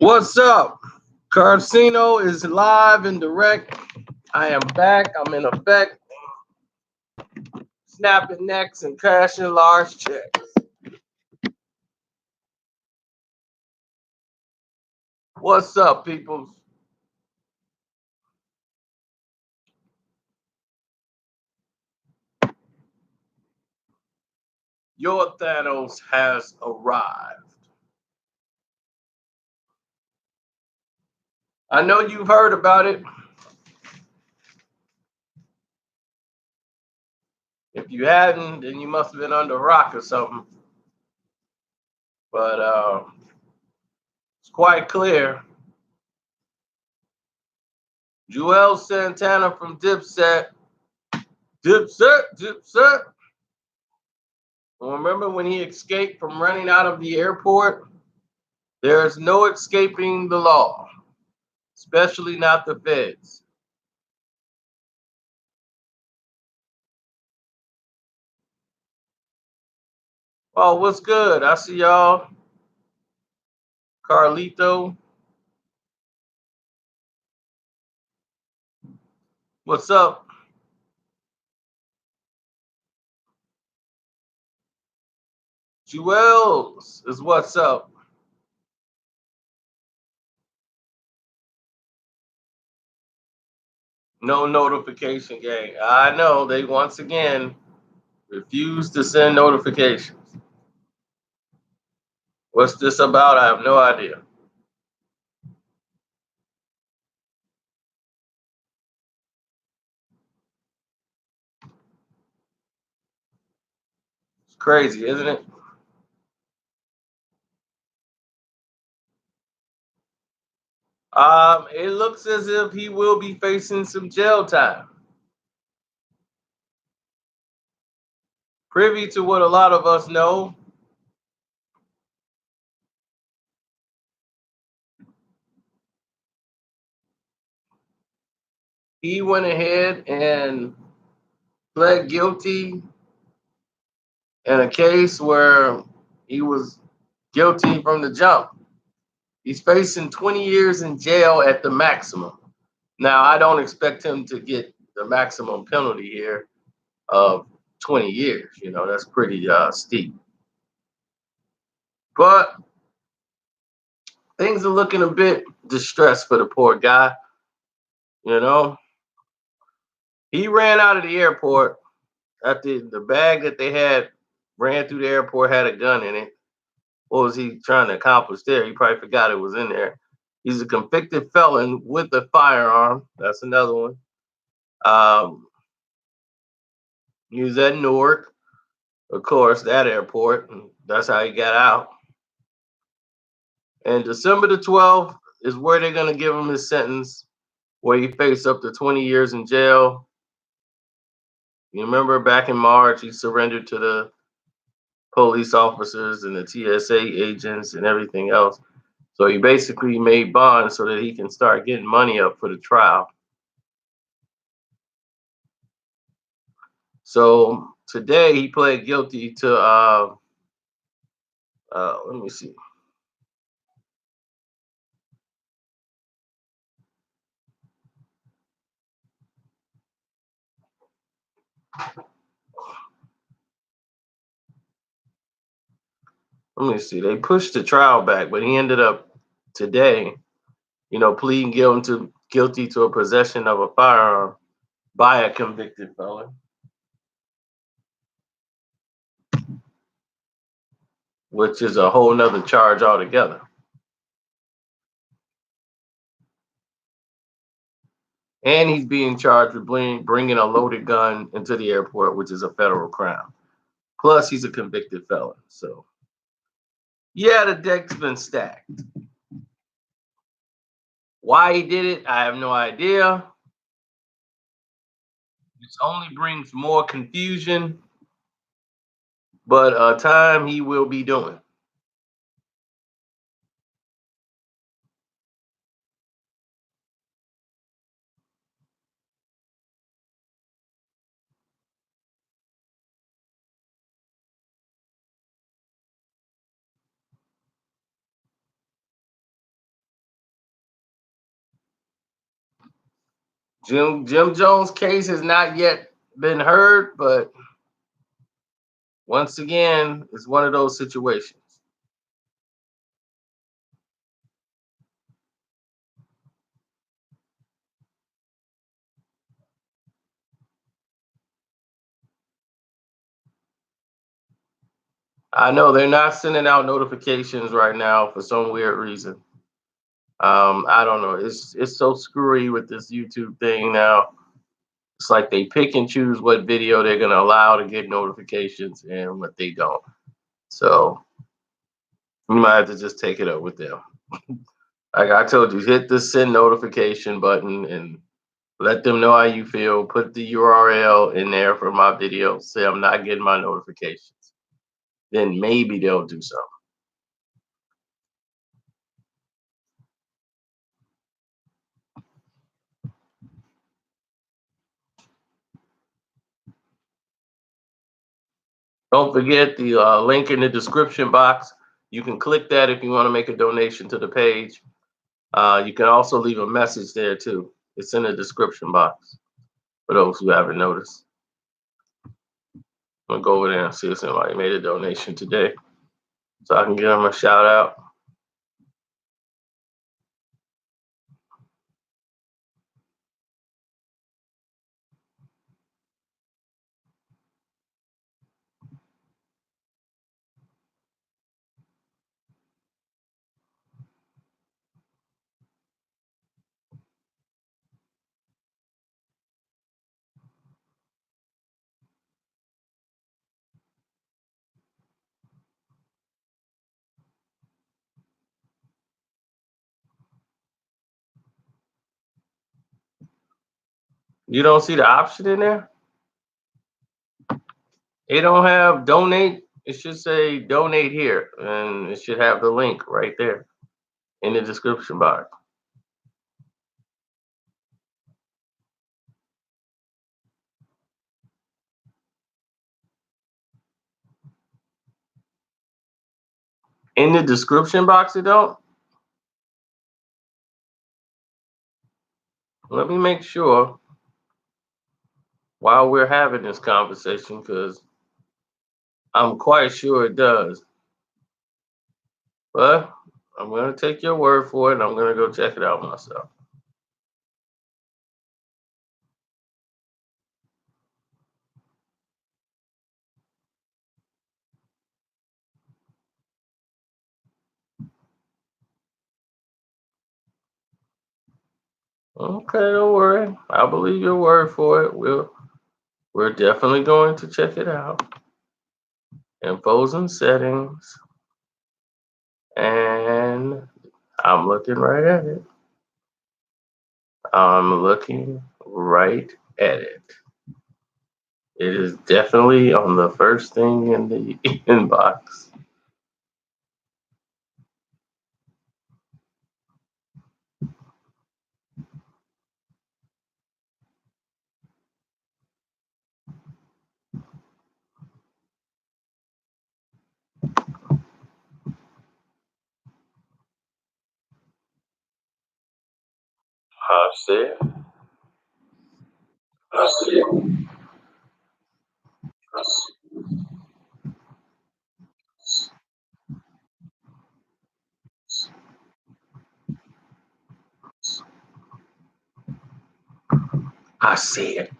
What's up? Carcino is live and direct. I am back. I'm in effect, snapping necks and cashing large checks. What's up, people? Your Thanos has arrived. I know you've heard about it. If you hadn't, then you must have been under a rock or something. But it's quite clear. Juelz Santana from Dipset. Remember when he escaped from running out of the airport? There is no escaping the law, especially not the feds. Oh, what's good? I see y'all. Carlito. What's up? Juelz is what's up. No notification gang. I know they once again refuse to send notifications. What's this about? I have no idea. It's crazy, isn't it? It looks as if he will be facing some jail time. Privy to what a lot of us know, he went ahead and pled guilty in a case where he was guilty from the jump. He's facing 20 years in jail at the maximum. Now, I don't expect him to get the maximum penalty here of 20 years. You know, that's pretty steep. But things are looking a bit distressed for the poor guy. You know, he ran out of the airport after the bag that they had ran through the airport had a gun in it. What was he trying to accomplish there? He probably forgot it was in there. He's a convicted felon with a firearm. That's another one. Um, he was at Newark, of course, that airport. And that's how he got out. And December the 12th is where they're going to give him his sentence, where he faced up to 20 years in jail. You remember back in March, he surrendered to the police officers and the TSA agents and everything else. So he basically made bond so that he can start getting money up for the trial. So today he pled guilty to let me see. Let me see. They pushed the trial back, but he ended up today, pleading guilty to a possession of a firearm by a convicted felon, which is a whole nother charge altogether. And he's being charged with bringing a loaded gun into the airport, which is a federal crime. Plus, he's a convicted felon. So, yeah, the deck's been stacked. Why he did it, I have no idea. It only brings more confusion, but time he will be doing. Jim Jones' case has not yet been heard, but once again, it's one of those situations. I know they're not sending out notifications right now for some weird reason. I don't know. It's so screwy with this YouTube thing now. It's like they pick and choose what video they're gonna allow to get notifications and what they don't. So you might have to just take it up with them. Like I told you, hit the send notification button and let them know how you feel. Put the URL in there for my video. Say I'm not getting my notifications. Then maybe they'll do something. Don't forget the link in the description box. You can click that if you want to make a donation to the page. You can also leave a message there too. It's in the description box for those who haven't noticed. I'm gonna go over there and see if somebody made a donation today so I can give them a shout out. You don't see the option in there? It don't have donate. It should say donate here, and it should have the link right there in the description box. In the description box, it don't. Let me make sure while we're having this conversation, because I'm quite sure it does. But I'm gonna take your word for it, and I'm gonna go check it out myself. Okay, don't worry. I believe your word for it. We're definitely going to check it out. Infos and settings, and I'm looking right at it. I'm looking right at it. It is definitely on the first thing in the inbox. I see it. I see it. I see it.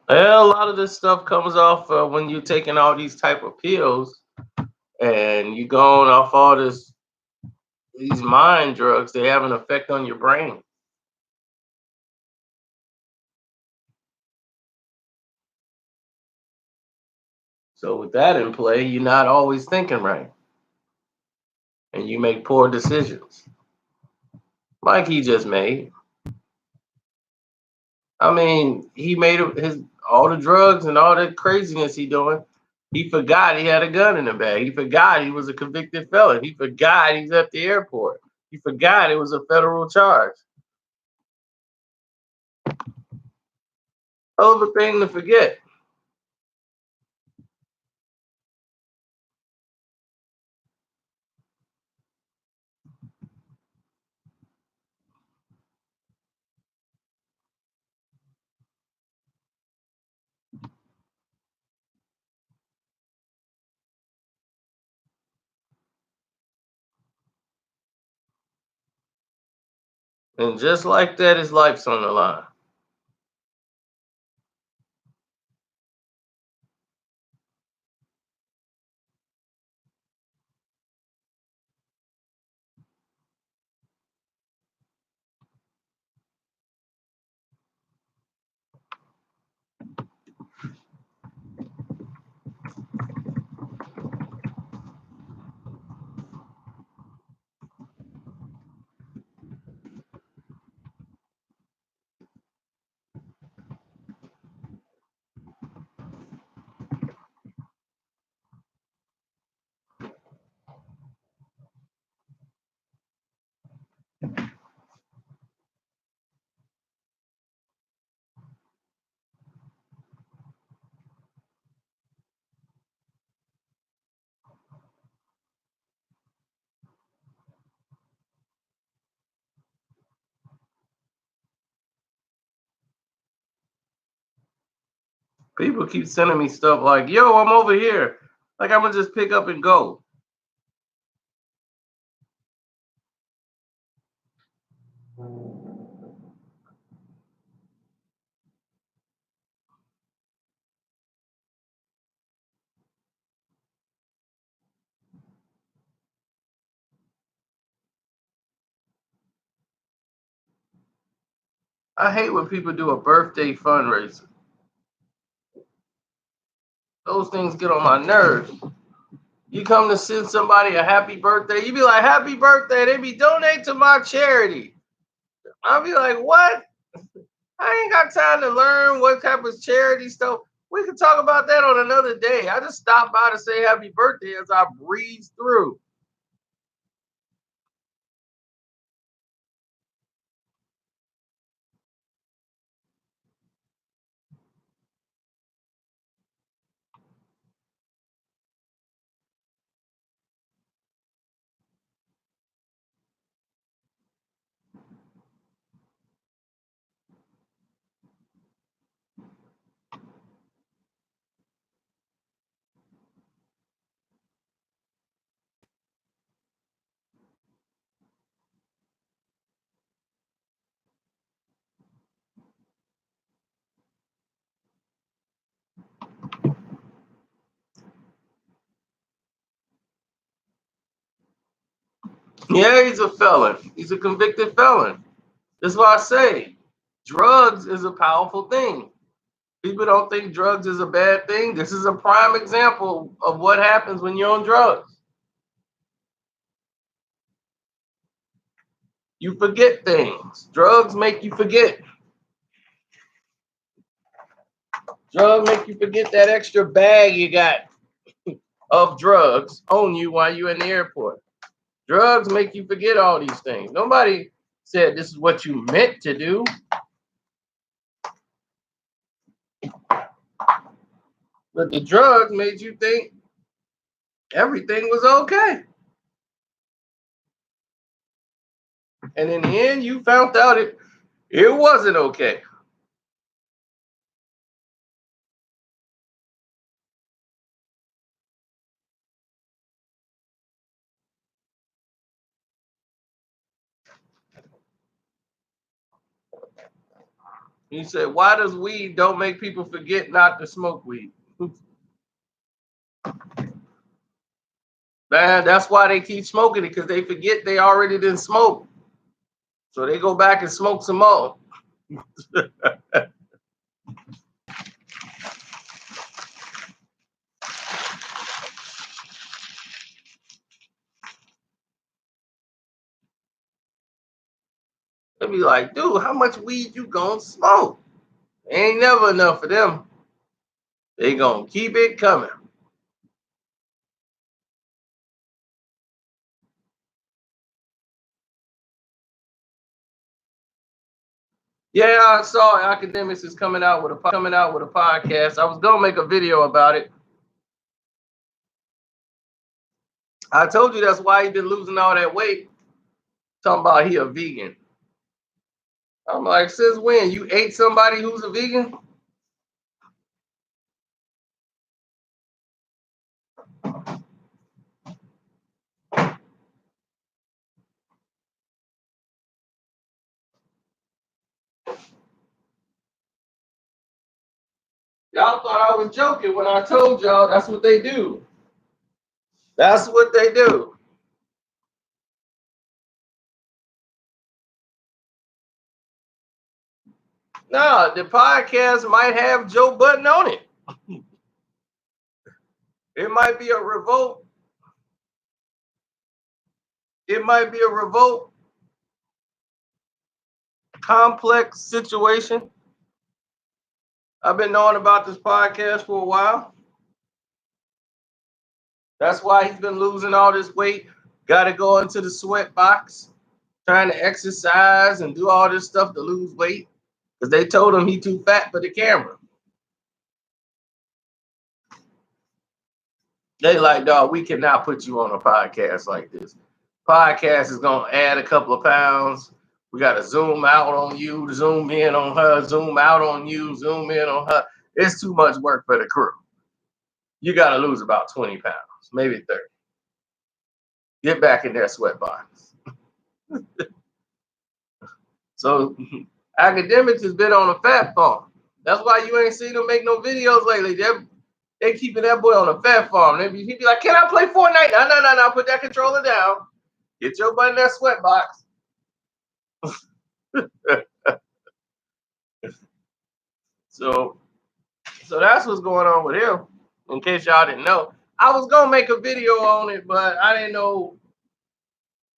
Well, a lot of this stuff comes off when you're taking all these type of pills and you going off all these mind drugs. They have an effect on your brain. So with that in play, you're not always thinking right, and you make poor decisions, like he just made. I mean, he made his all the drugs and all that craziness he doing. He forgot he had a gun in the bag. He forgot he was a convicted felon. He forgot he's at the airport. He forgot it was a federal charge. Hell of a thing to forget. And just like that, his life's on the line. People keep sending me stuff like, yo, I'm over here. Like I'm gonna just pick up and go. I hate when people do a birthday fundraiser. Those things get on my nerves. You come to send somebody a happy birthday, you be like, happy birthday. They be donate to my charity. I'll be like, what? I ain't got time to learn what type of charity stuff. We can talk about that on another day. I just stopped by to say happy birthday as I breeze through. Yeah, he's a felon. He's a convicted felon. That's why I say drugs is a powerful thing. People don't think drugs is a bad thing. This is a prime example of what happens when you're on drugs. You forget things. Drugs make you forget. Drugs make you forget that extra bag you got of drugs on you while you're in the airport. Drugs make you forget all these things. Nobody said this is what you meant to do, but the drugs made you think everything was okay. And in the end, you found out it wasn't okay. He said, why does weed don't make people forget not to smoke weed? Man, that's why they keep smoking it, because they forget they already didn't smoke. So they go back and smoke some more. They be like, dude, how much weed you gonna smoke? Ain't never enough for them. They gonna keep it coming. Yeah, I saw academics is coming out with a podcast. I was gonna make a video about it. I told you that's why he been losing all that weight. Talking about he a vegan. I'm like, since when? You ate somebody who's a vegan? Y'all thought I was joking when I told y'all that's what they do. That's what they do. No, the podcast might have Joe Budden on it. It might be a revolt. It might be a revolt complex situation. I've been knowing about this podcast for a while. That's why he's been losing all this weight. Got to go into the sweat box, trying to exercise and do all this stuff to lose weight because they told him he too fat for the camera. They like, dog, we cannot put you on a podcast like this. Podcast is gonna add a couple of pounds. We gotta zoom out on you, zoom in on her, zoom out on you, zoom in on her. It's too much work for the crew. You gotta lose about 20 pounds, maybe 30. Get back in their sweat box. So academics has been on a fat farm. That's why you ain't seen them make no videos lately. They keeping that boy on a fat farm. He'd be like, "Can I play Fortnite?" No. Put that controller down. Get your butt in that sweat box. So that's what's going on with him. In case y'all didn't know, I was gonna make a video on it, but I didn't know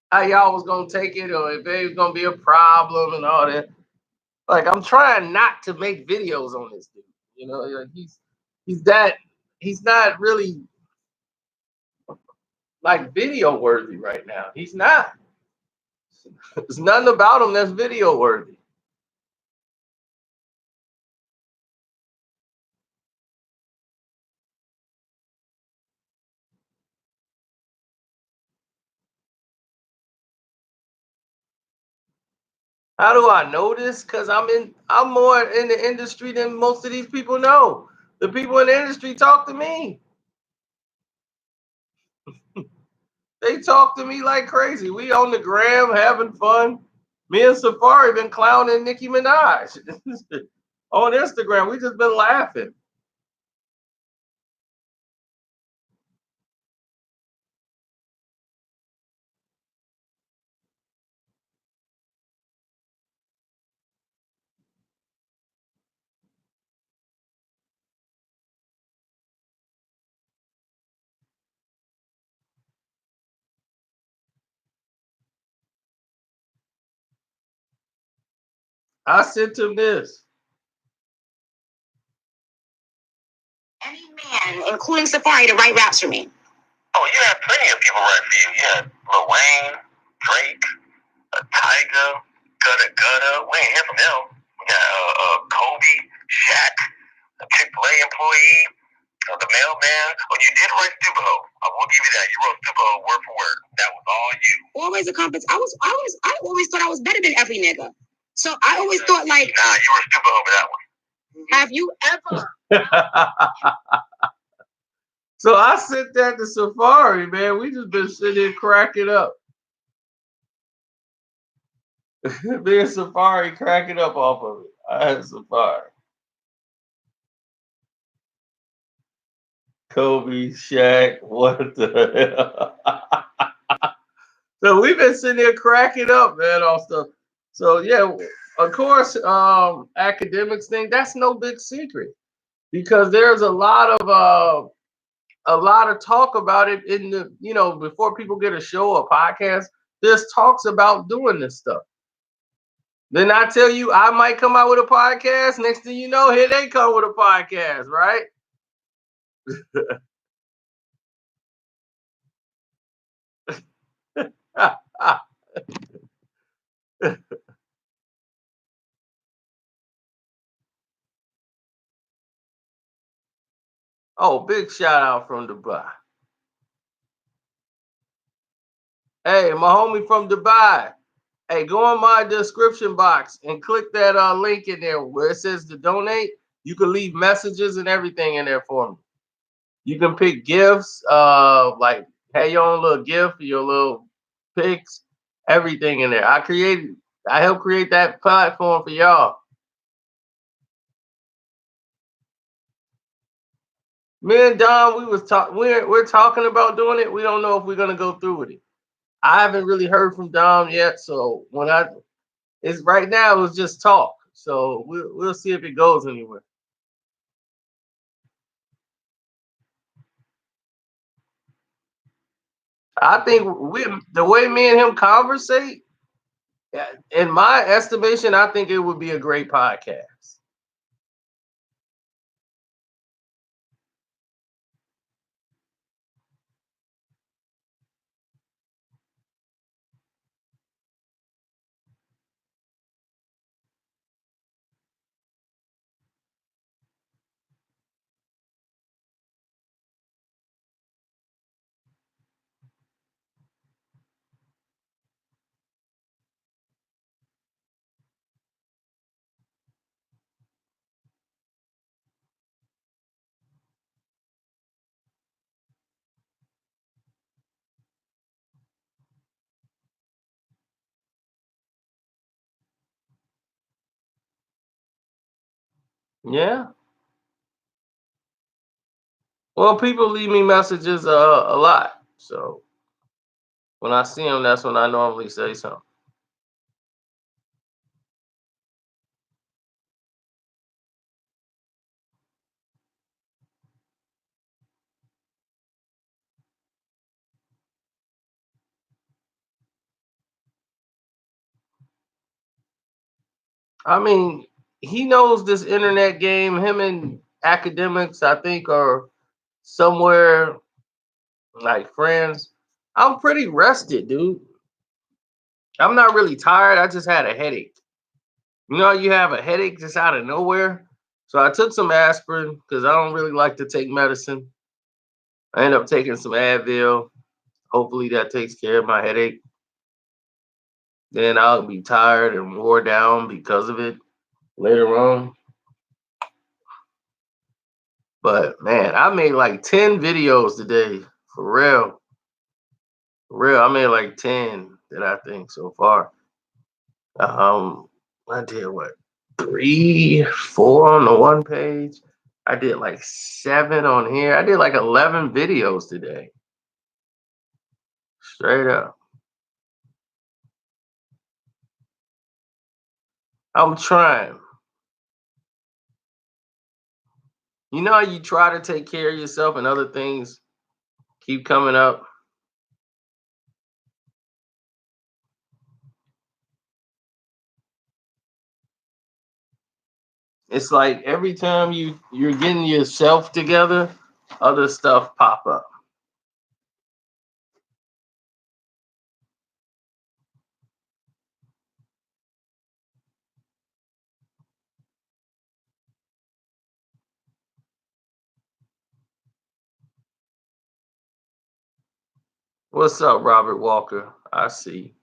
how y'all was gonna take it or if it was gonna be a problem and all that. Like I'm trying not to make videos on this dude. You know, like he's not really like video worthy right now. He's not. There's nothing about him that's video worthy. How do I know this? Because I'm more in the industry than most of these people know. The people in the industry talk to me. They talk to me like crazy. We on the gram having fun. Me and Safari been clowning Nicki Minaj on Instagram. We just been laughing. I sent him this. Any man, including Safari, to write raps for me. Oh, you had plenty of people write for you. You had Lil Wayne, Drake, Tyga, Gutta. We ain't hear from them. We got Kobe, Shaq, a Chick-fil-A employee, the mailman. Oh, you did write Stupid Ho. I will give you that. You wrote Stupid Ho word for word. That was all you. Always a competence. I always thought I was better than every nigga. So I always thought like, nah, you were Stupid Ho for that one. Have you ever? So I sent that to Safari, man. We just been sitting there cracking up. Me and Safari cracking up off of it. I had Safari. Kobe, Shaq, what the hell? So we've been sitting there cracking up, man, off stuff. So yeah, of course, academics thing, that's no big secret because there's a lot of talk about it in the, before people get a show or podcast, there's talks about doing this stuff. Then I tell you, I might come out with a podcast. Next thing you know, here they come with a podcast, right? Oh, big shout out from Dubai. Hey, my homie from Dubai. Hey, go in my description box and click that link in there where it says to donate. You can leave messages and everything in there for me. You can pick gifts, like have your own little gift, your little pics, everything in there. I helped create that platform for y'all. Me and Don, we was talking. We're talking about doing it. We don't know if we're gonna go through with it. I haven't really heard from Dom yet, so when I it's right now, it was just talk. So we'll see if it goes anywhere. I think the way me and him conversate, in my estimation, I think it would be a great podcast. Yeah. Well, people leave me messages a lot. So when I see them, that's when I normally say something. I mean, he knows this internet game. Him and academics, I think, are somewhere like friends. I'm pretty rested, dude. I'm not really tired. I just had a headache. You know, you have a headache just out of nowhere. So I took some aspirin because I don't really like to take medicine. I end up taking some Advil. Hopefully that takes care of my headache. Then I'll be tired and wore down because of it later on. But man, I made like 10 videos today. For real. For real. I made like 10 that I think so far. Um, I did what? Three, four on the one page. I did like seven on here. I did like 11 videos today. Straight up. I'm trying. You know how you try to take care of yourself and other things keep coming up? It's like every time you're getting yourself together, other stuff pop up. What's up, Robert Walker? I see.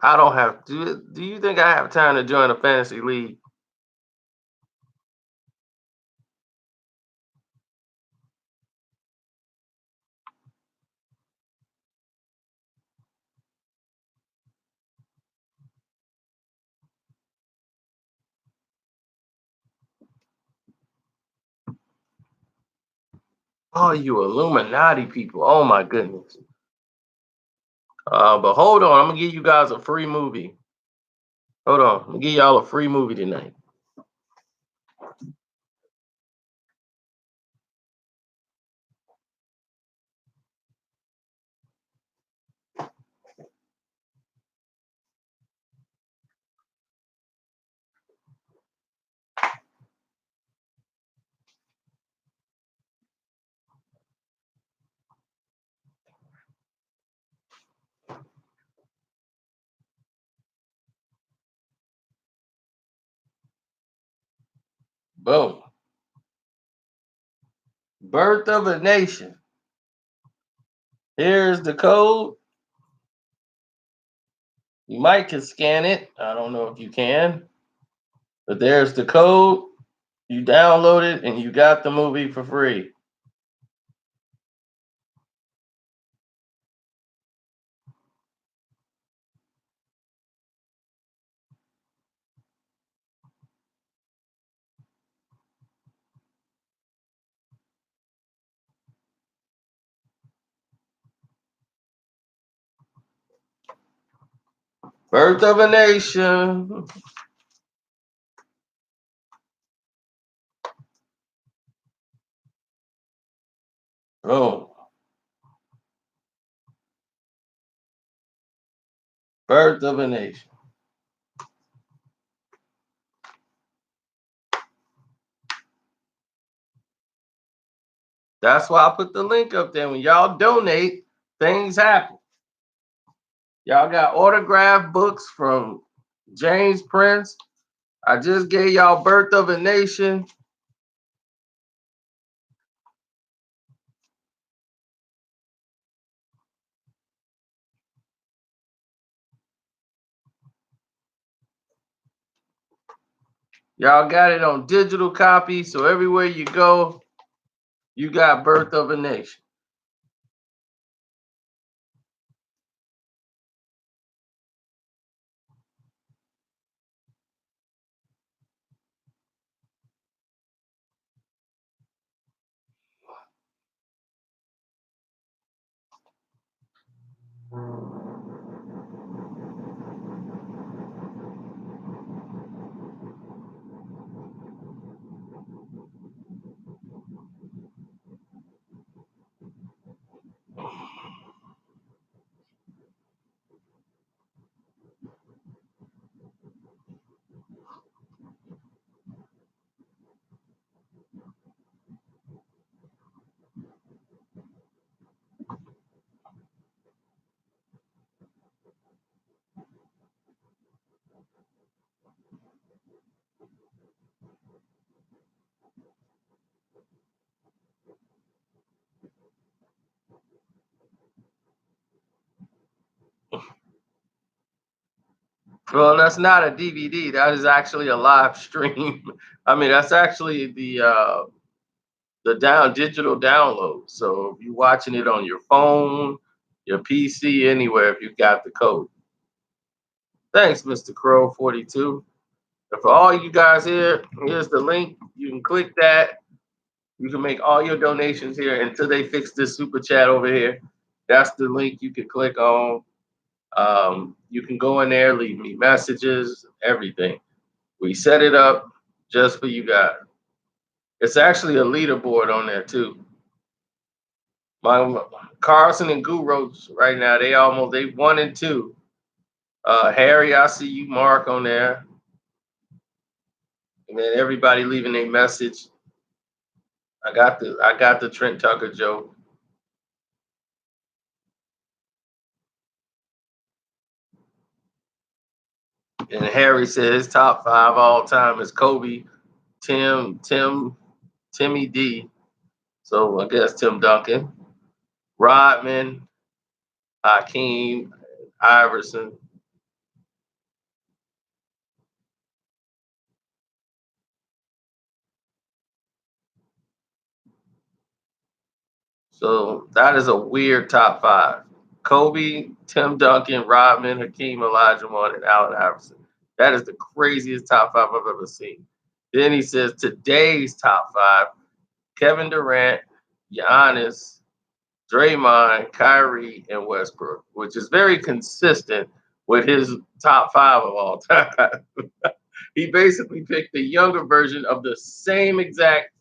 I don't have do you think I have time to join a fantasy league? Oh, you Illuminati people. Oh my goodness. But hold on, I'm gonna give you guys a free movie. Hold on, I'm gonna give y'all a free movie tonight. Boom. Birth of a Nation. Here's the code. You might can scan it. I don't know if you can, but there's the code. You download it and you got the movie for free. Birth of a Nation. Boom. Birth of a Nation. That's why I put the link up there. When y'all donate, things happen. Y'all got autographed books from James Prince. I just gave y'all Birth of a Nation. Y'all got it on digital copy, so everywhere you go, you got Birth of a Nation. Well, that's not a DVD. That is actually a live stream. I mean, that's actually the digital download. So if you're watching it on your phone, your PC, anywhere, if you got the code. Thanks, Mr. Crow 42. And for all you guys here, here's the link. You can click that. You can make all your donations here until they fix this super chat over here. That's the link you can click on. You can go in there, leave me messages, everything. We set it up just for you guys. It's actually a leaderboard on there too. My Carson and Guru right now, they 1 and 2. Harry, I see you, Mark on there. And then everybody leaving a message. I got the Trent Tucker joke. And Harry said his top 5 all time is Kobe, Timmy D. So I guess Tim Duncan, Rodman, Hakeem, Iverson. So that is a weird top 5. Kobe, Tim Duncan, Rodman, Hakeem Olajuwon, and Allen Iverson. That is the craziest top 5 I've ever seen. Then he says today's top 5: Kevin Durant, Giannis, Draymond, Kyrie, and Westbrook, which is very consistent with his top 5 of all time. He basically picked the younger version of the same exact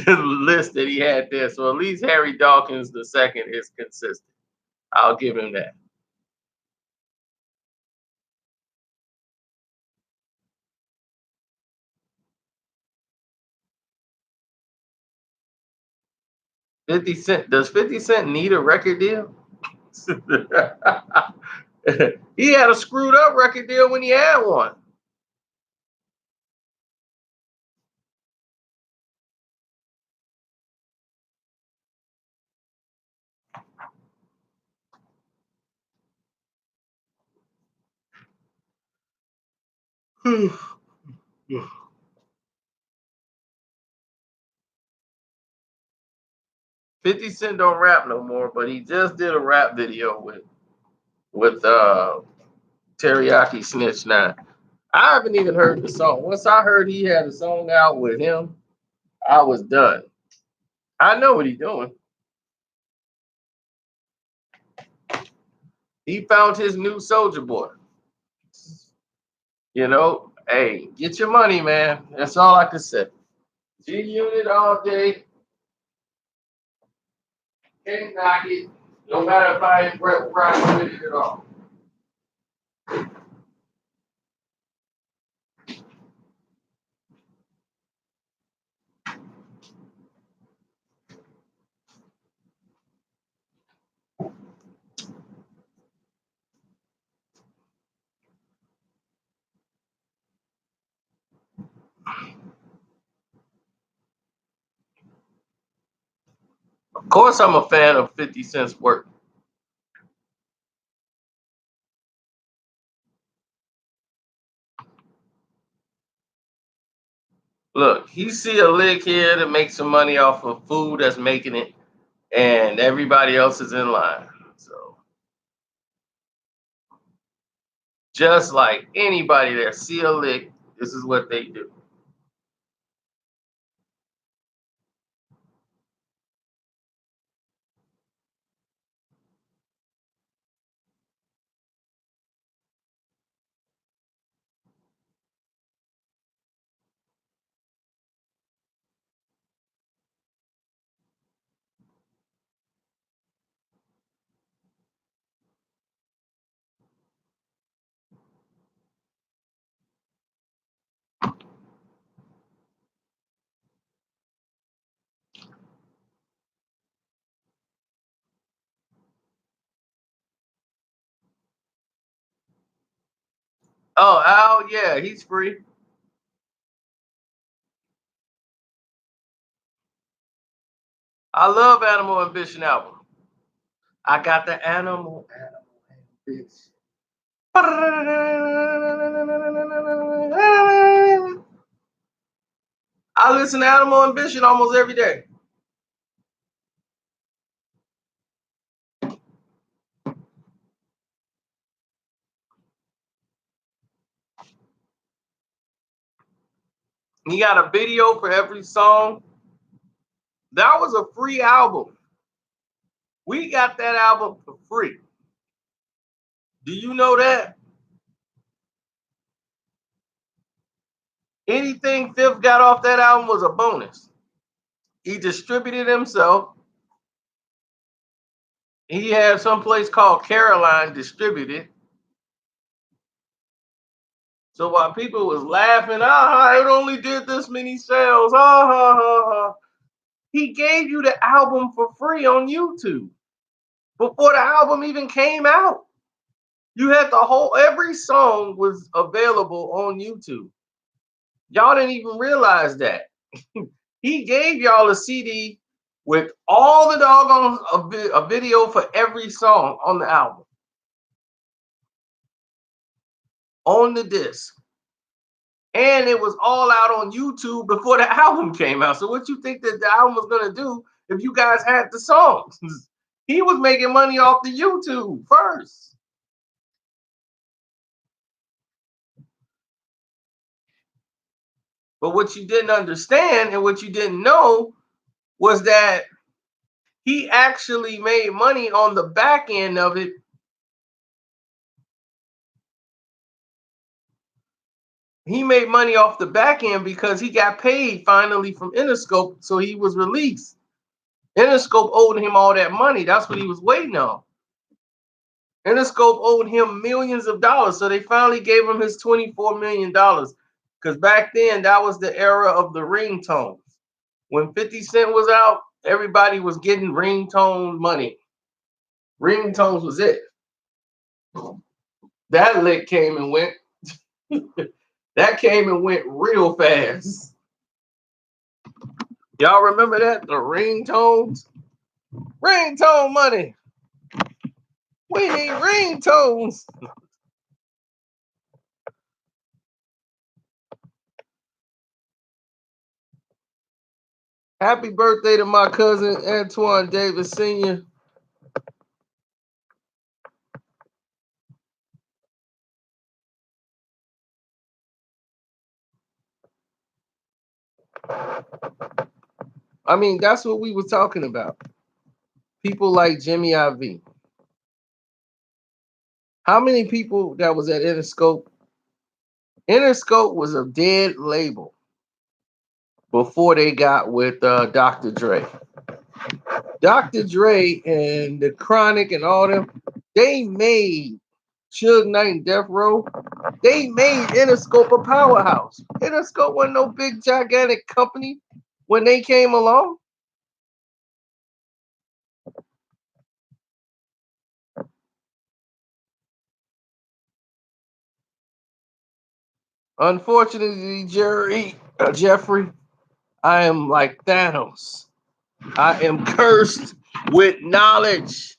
list that he had there. So at least Harry Dawkins the second is consistent. I'll give him that. Does 50 Cent need a record deal? He had a screwed up record deal when he had one. 50 Cent don't rap no more, but he just did a rap video with Teriyaki Snitch 9. I haven't even heard the song. Once I heard he had a song out with him, I was done. I know what he's doing. He found his new soldier boy. You know, hey, get your money, man. That's all I can say. G Unit all day. Can't knock it. No matter if I ain't right with it at all. Of course, I'm a fan of 50 Cent's work. Look, he see a lick here to make some money off of food that's making it, and everybody else is in line. So, just like anybody that see a lick, this is what they do. Oh, Al, yeah, he's free. I love Animal Ambition album. I got the Animal Ambition. I listen to Animal Ambition almost every day. He got a video for every song. That was a free album. We got that album for free. Do you know that? Anything Fifth got off that album was a bonus. He distributed himself. He had some place called Caroline distributed. So while people was laughing, it only did this many sales, he gave you the album for free on YouTube before the album even came out. You had every song was available on YouTube. Y'all didn't even realize that. He gave y'all a CD with all the doggone a video for every song on the album. On the disc. And it was all out on YouTube before the album came out. So what you think that the album was gonna do if you guys had the songs? He was making money off the YouTube first. But what you didn't understand and what you didn't know was that he actually made money on the back end of it. He made money off the back end because he got paid finally from Interscope, so he was released. Interscope owed him all that money. That's what he was waiting on. Interscope owed him millions of dollars, so they finally gave him his $24 million. Because back then, that was the era of the ringtones. When 50 Cent was out, everybody was getting ringtone money. Ringtones was it. That lick came and went. That came and went real fast. Y'all remember that? The ringtones? Ringtone money. We need ringtones. Happy birthday to my cousin Antoine Davis Sr. I mean, that's what we were talking about. People like Jimmy IV. How many people that was at Interscope? Interscope was a dead label before they got with Dr. Dre. Dr. Dre and the Chronic and all them, they made Suge Knight and Death Row. They made Interscope a powerhouse. Interscope wasn't no big gigantic company when they came along. Unfortunately, Jeffrey, I am like Thanos. I am cursed with knowledge.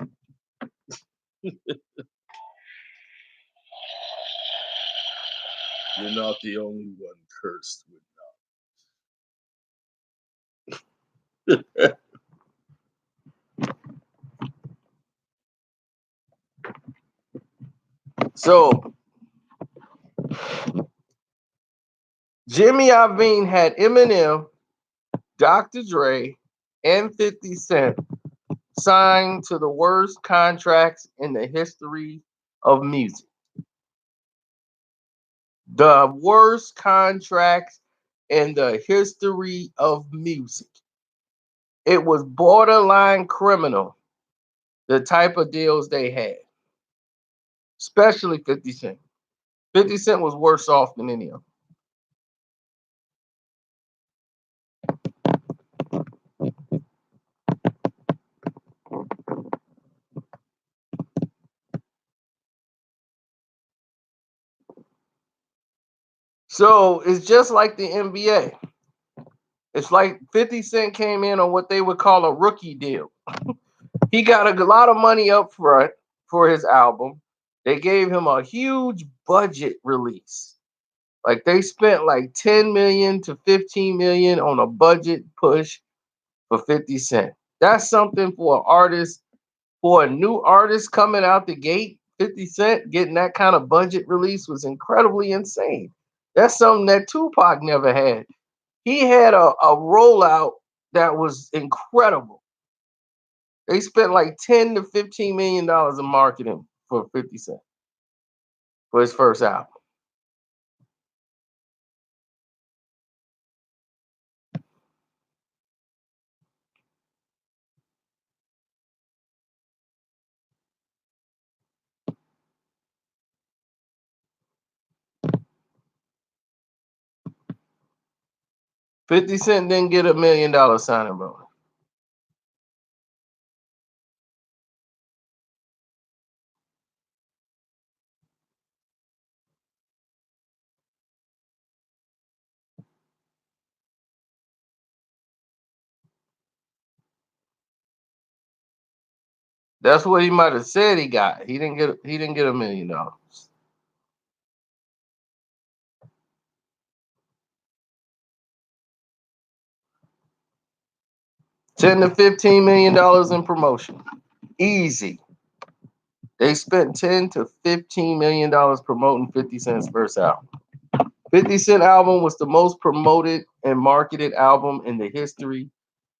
You're not the only one cursed with knowledge. So, Jimmy Iovine had Eminem, Dr. Dre, and 50 Cent signed to the worst contracts in the history of music. The worst contracts in the history of music. It was borderline criminal, the type of deals they had, especially 50 Cent. 50 Cent was worse off than any of them. So it's just like the NBA. It's like 50 Cent came in on what they would call a rookie deal. He got a lot of money up front for his album. They gave him a huge budget release. Like they spent like 10 million to 15 million on a budget push for 50 Cent. That's something for an artist, for a new artist coming out the gate. 50 Cent getting that kind of budget release was incredibly insane. That's something that Tupac never had. He had a rollout that was incredible. They spent like 10 to 15 million dollars in marketing for 50 Cent for his first album. 50 Cent didn't get $1 million signing bonus. That's what he might have said he got. He didn't get $1 million. 10 to 15 million dollars in promotion. Easy. They spent 10 to 15 million dollars promoting 50 Cent's first album. 50 Cent album was the most promoted and marketed album in the history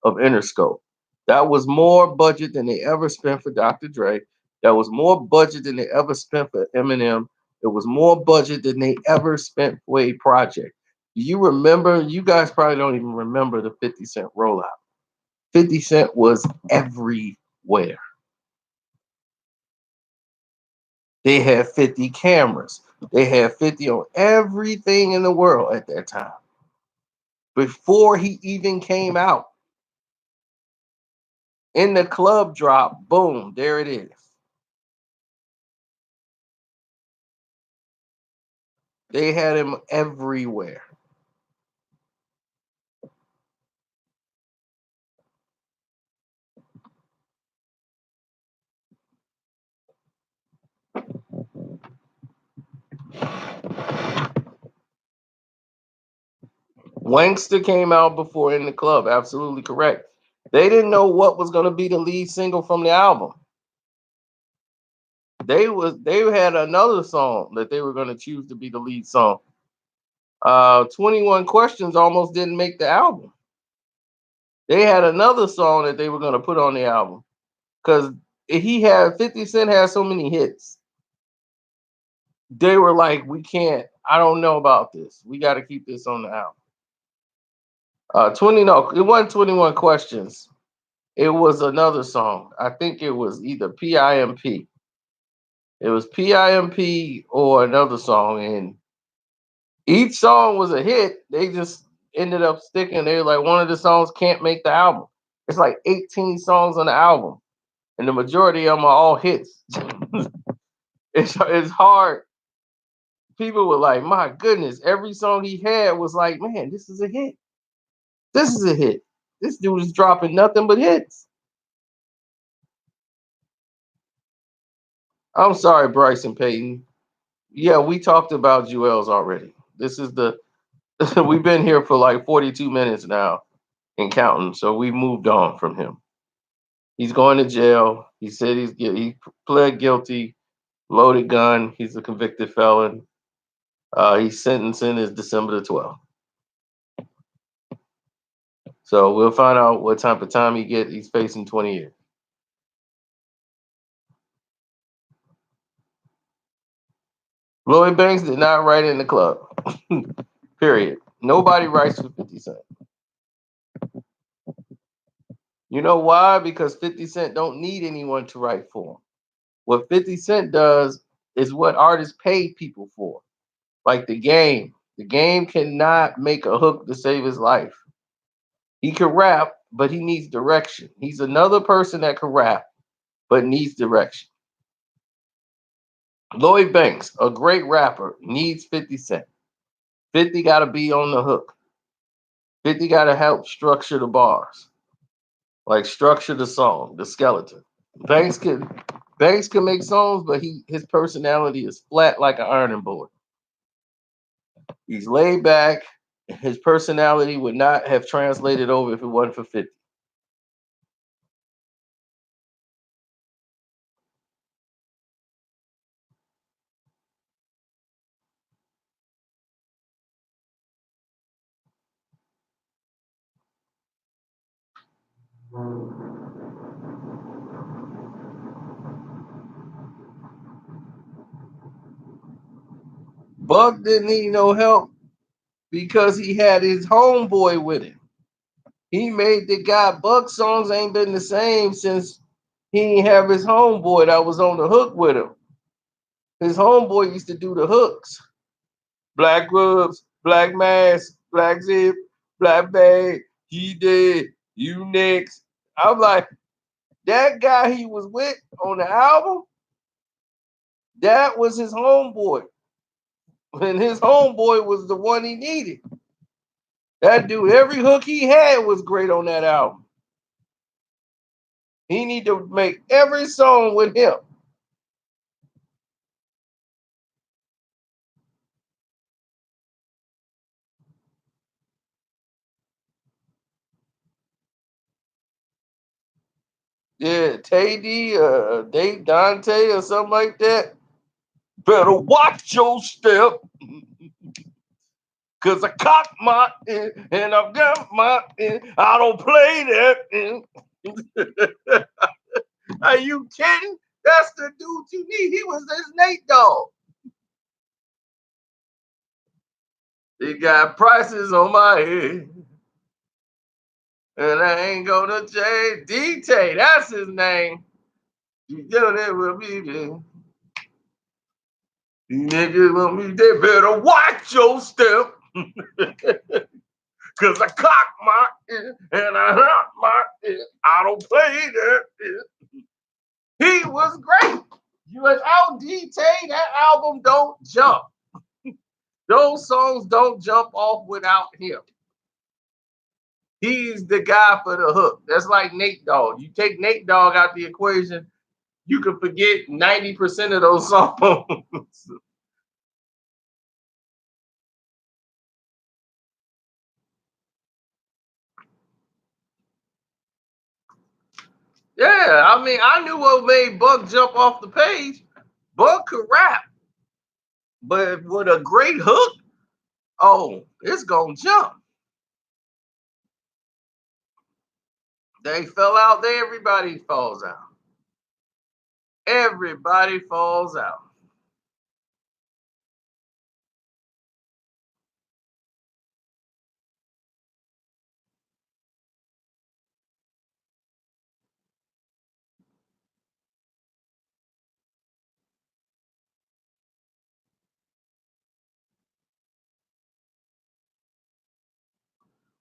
of Interscope. That was more budget than they ever spent for Dr. Dre. That was more budget than they ever spent for Eminem. It was more budget than they ever spent for a project. Do you remember? You guys probably don't even remember the 50 Cent rollout. 50 Cent was everywhere. They had 50 cameras. They had 50 on everything in the world at that time. Before he even came out. In the club drop, boom, there it is. They had him everywhere. Wankster came out before In the Club. Absolutely correct. They didn't know what was going to be the lead single from the album. They had another song that they were going to choose to be the lead song. 21 Questions almost didn't make the album. They had another song that they were going to put on the album because 50 Cent had so many hits. They were like, we can't, I don't know about this. We got to keep this on the album. It wasn't 21 Questions. It was another song. I think it was either PIMP. It was PIMP or another song. And each song was a hit. They just ended up sticking. They were like, one of the songs can't make the album. It's like 18 songs on the album. And the majority of them are all hits. It's hard. People were like, my goodness, every song he had was like, man, this is a hit. This is a hit. This dude is dropping nothing but hits. I'm sorry, Bryson Payton. Yeah, we talked about Juelz already. This is we've been here for like 42 minutes now and counting, so we moved on from him. He's going to jail. He said he pled guilty, loaded gun. He's a convicted felon. He's sentencing is December the 12th. So we'll find out what type of time he's facing 20 years. Lloyd Banks did not write In the Club. Period. Nobody writes for 50 Cent. You know why? Because 50 Cent don't need anyone to write for him. What 50 Cent does is what artists pay people for. Like the game. The game cannot make a hook to save his life. He can rap, but he needs direction. He's another person that can rap, but needs direction. Lloyd Banks, a great rapper, needs 50 Cent. 50 got to be on the hook. 50 got to help structure the bars. Like structure the song, the skeleton. Banks can make songs, but his personality is flat like an ironing board. He's laid back. His personality would not have translated over if it wasn't for 50. Buck didn't need no help because he had his homeboy with him. He made the guy. Buck songs ain't been the same since he didn't have his homeboy that was on the hook with him. His homeboy used to do the hooks. Black rubs, black mask, black zip, black bag, he dead, you next. I'm like, that guy he was with on the album, that was his homeboy. And his homeboy was the one he needed. That dude, every hook he had was great on that album. He need to make every song with him. Yeah, Dave Dante or something like that. Better watch your step. Cause I cock my and I've got my I don't play that. Are you kidding? That's the dude you need. He was this Nate Dogg. He got prices on my head. And I ain't gonna change. D-Tay, that's his name. You know that will be there. You niggas want me, they better watch your step. Cause I cock my and I hurt my I don't play that. He was great. Without D-Tay, that album don't jump. Those songs don't jump off without him. He's the guy for the hook. That's like Nate Dogg. You take Nate Dogg out the equation, you can forget 90% of those songs. Yeah, I mean, I knew what made Buck jump off the page. Buck could rap, but with a great hook, oh, it's gonna jump. They fell out there, everybody falls out. Everybody falls out.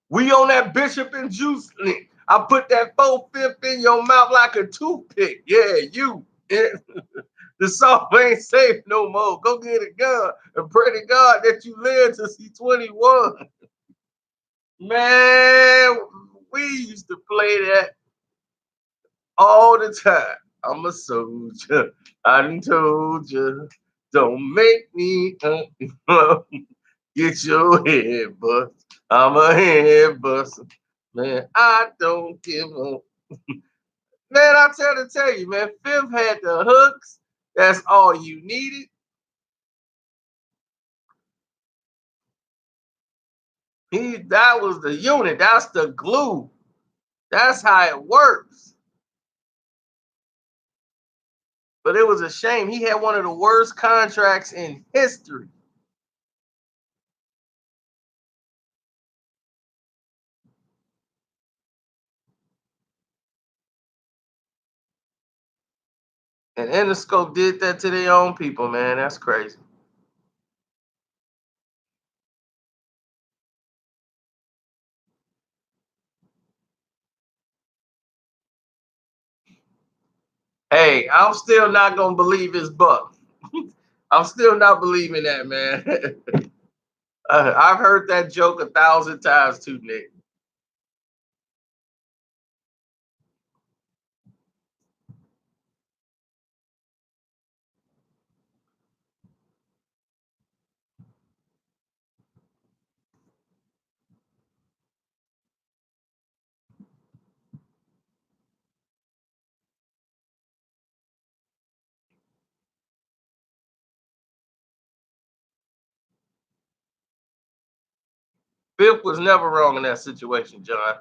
We on that Bishop and Juice link. I put that 4/5 in your mouth like a toothpick. Yeah, you. The song ain't safe no more. Go get a gun and pray to God that you live to see 21. Man, we used to play that all the time. I'm a soldier. I done told you. Don't make me get your head bust. I'm a head buster. Man, I don't give a. Man, I tell you, man, Fifth had the hooks. That's all you needed. That was the unit. That's the glue. That's how it works. But it was a shame. He had one of the worst contracts in history. And Interscope did that to their own people, man. That's crazy. Hey, I'm still not gonna believe his Buck. I'm still not believing that, man. I've heard that joke 1,000 times too, Nick. Fifth was never wrong in that situation, John.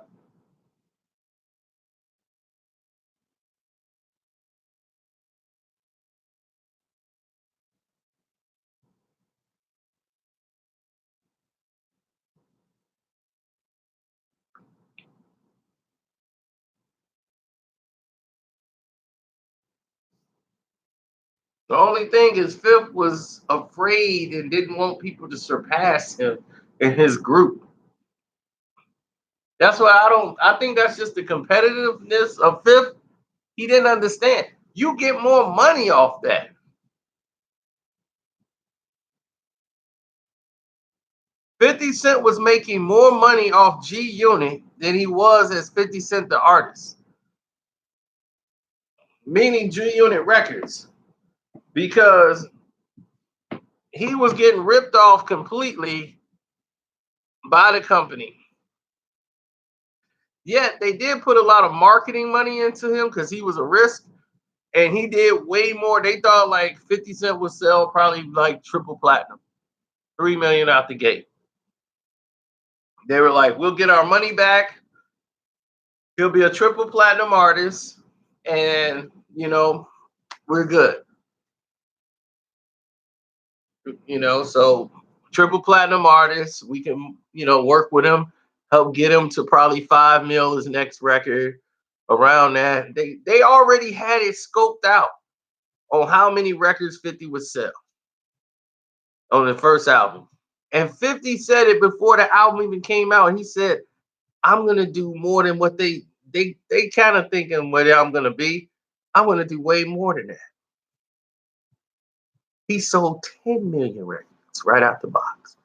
The only thing is Fifth was afraid and didn't want people to surpass him in his group. That's why I think that's just the competitiveness of Fifth. He didn't understand. You get more money off that. 50 Cent was making more money off G Unit than he was as 50 Cent the artist, meaning G Unit Records, because he was getting ripped off completely by the company. Yet they did put a lot of marketing money into him because he was a risk, and he did way more. They thought like 50 Cent would sell probably like triple platinum, 3 million out the gate. They were like, we'll get our money back. He'll be a triple platinum artist, and we're good. So triple platinum artist, we can, work with him, help get him to probably 5 mil his next record. Around that, they already had it scoped out on how many records 50 would sell on the first album. And 50 said it before the album even came out. He said, I'm gonna do more than what they kind of thinking what I'm gonna be. I'm gonna do way more than that. He sold 10 million records right out the box.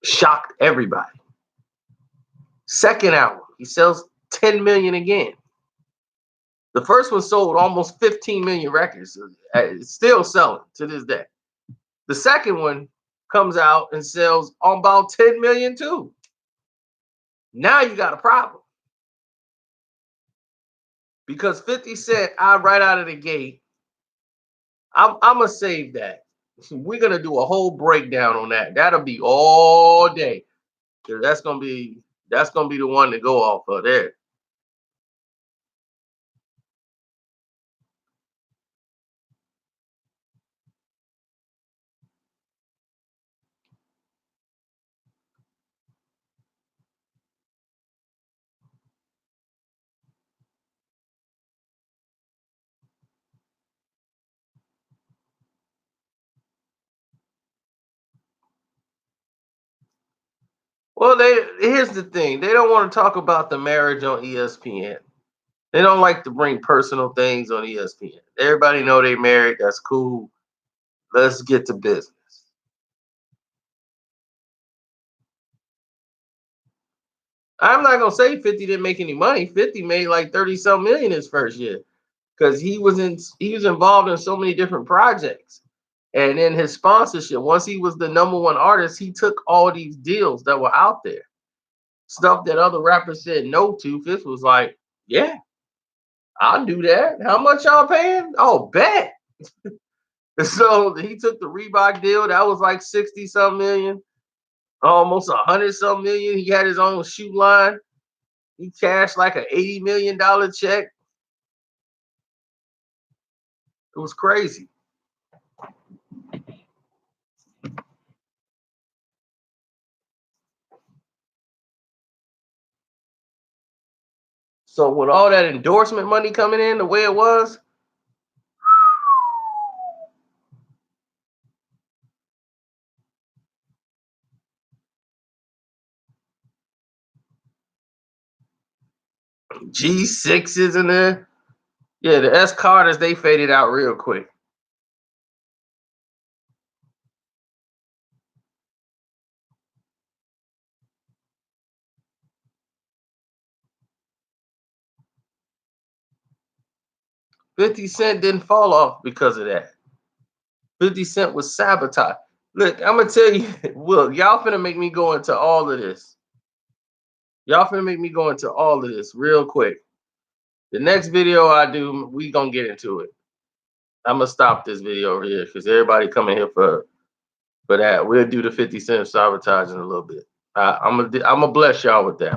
Shocked everybody. Second album, he sells 10 million again. The first one sold almost 15 million records. It's still selling to this day. The second one comes out and sells on about 10 million too. Now you got a problem. because 50 Cent, I right out of the gate, I'm gonna save that. We're gonna do a whole breakdown on that. That'll be all day. 'Cause that's gonna be the one to go off of there. Well, here's the thing. They don't want to talk about the marriage on ESPN. They don't like to bring personal things on ESPN. Everybody know they married. That's cool. Let's get to business. I'm not gonna say 50 didn't make any money. 50 made like 30 some million his first year because he was involved in so many different projects. And in his sponsorship, once he was the number one artist, he took all these deals that were out there. Stuff that other rappers said no to. Fifth was like, yeah, I'll do that. How much y'all paying? Oh, bet. So he took the Reebok deal. That was like 60 some million, almost 100 some million. He had his own shoe line. He cashed like an $80 million check. It was crazy. So with all that endorsement money coming in the way it was, G6s in there. Yeah, the S Carters, they faded out real quick. $50 didn't fall off because of that. $50 was sabotage. Look, I'm gonna tell you, look, y'all finna make me go into all of this. Y'all finna make me go into all of this real quick. The next video I do, we gonna get into it. I'm gonna stop this video over here because everybody coming here for that. We'll do the $50 sabotage in a little bit. I'm gonna bless y'all with that.